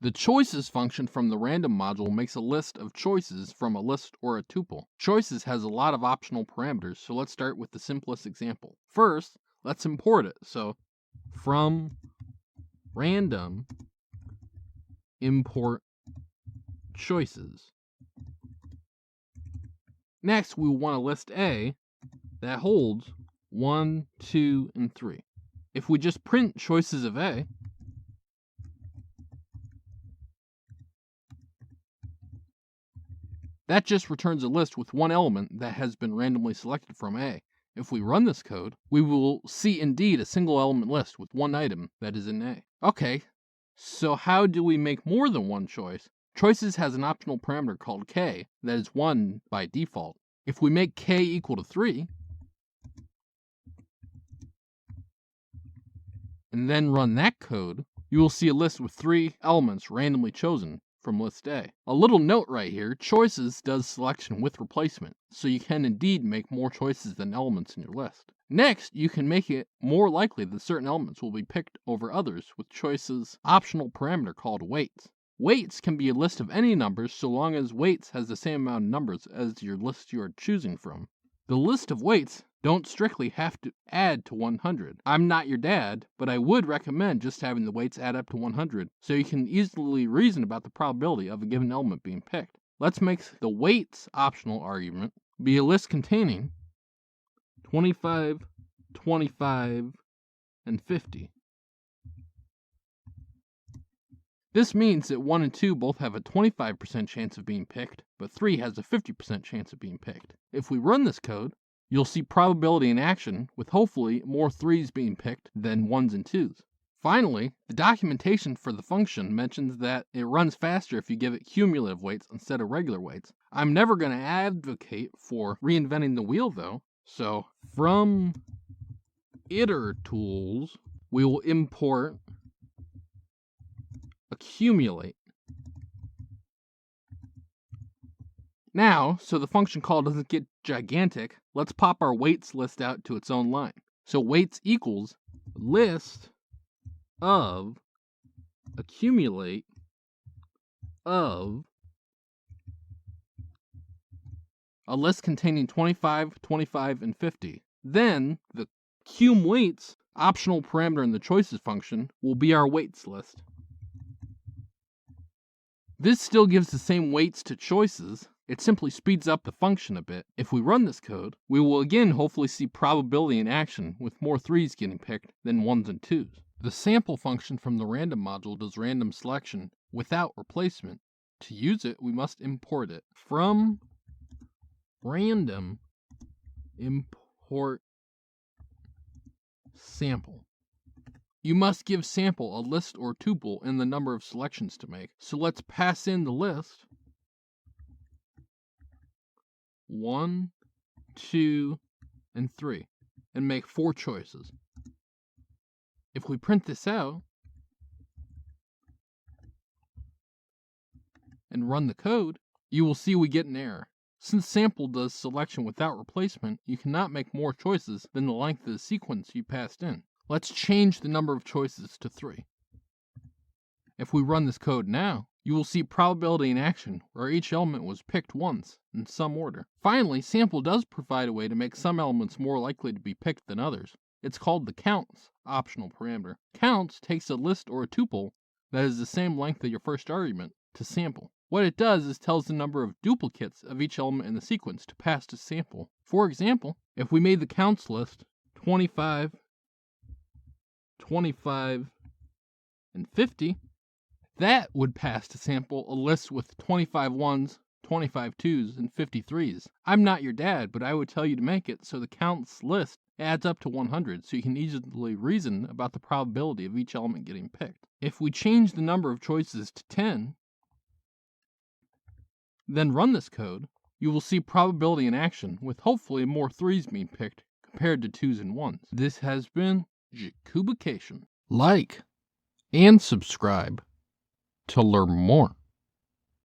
The choices function from the random module makes a list of choices from a list or a tuple. Choices has a lot of optional parameters, so let's start with the simplest example. First, let's import it. So from random import choices. Next, we want to list A that holds 1, 2, and 3. If we just print choices of A, that just returns a list with one element that has been randomly selected from A. If we run this code, we will see indeed a single element list with one item that is in A. Okay, so how do we make more than one choice? Choices has an optional parameter called k that is 1 by default. If we make k equal to 3, and then run that code, you will see a list with 3 elements randomly chosen from list A. A little note right here, choices does selection with replacement, so you can indeed make more choices than elements in your list. Next, you can make it more likely that certain elements will be picked over others with choices optional parameter called weights. Weights can be a list of any numbers so long as weights has the same amount of numbers as your list you are choosing from. The list of weights don't strictly have to add to 100. I'm not your dad, but I would recommend just having the weights add up to 100 so you can easily reason about the probability of a given element being picked. Let's make the weights optional argument be a list containing 25, 25, and 50. This means that 1 and 2 both have a 25% chance of being picked, but 3 has a 50% chance of being picked. If we run this code, you'll see probability in action, with hopefully more 3s being picked than 1s and 2s. Finally, the documentation for the function mentions that it runs faster if you give it cumulative weights instead of regular weights. I'm never going to advocate for reinventing the wheel though, so from iter tools, we will import accumulate. Now, so the function call doesn't get gigantic, let's pop our weights list out to its own line. So weights equals list of accumulate of a list containing 25, 25, and 50. Then the cum weights optional parameter in the choices function will be our weights list. This still gives the same weights to choices, it simply speeds up the function a bit. If we run this code, we will again hopefully see probability in action with more 3s getting picked than 1s and 2s. The sample function from the random module does random selection without replacement. To use it, we must import it. From random import sample. You must give sample a list or tuple and the number of selections to make. So let's pass in the list 1, 2, and 3 and make 4 choices. If we print this out and run the code, you will see we get an error. Since sample does selection without replacement, you cannot make more choices than the length of the sequence you passed in. Let's change the number of choices to 3. If we run this code now, you will see probability in action where each element was picked once in some order. Finally, sample does provide a way to make some elements more likely to be picked than others. It's called the counts optional parameter. Counts takes a list or a tuple that is the same length of your first argument to sample. What it does is tells the number of duplicates of each element in the sequence to pass to sample. For example, if we made the counts list 25, 25, and 50, that would pass to sample a list with 25 1s, 25 2s, and 50 3s. I'm not your dad, but I would tell you to make it so the counts list adds up to 100 so you can easily reason about the probability of each element getting picked. If we change the number of choices to 10, then run this code, you will see probability in action with hopefully more 3s being picked compared to 2s and 1s. This has been Jacubication. Like and subscribe to learn more.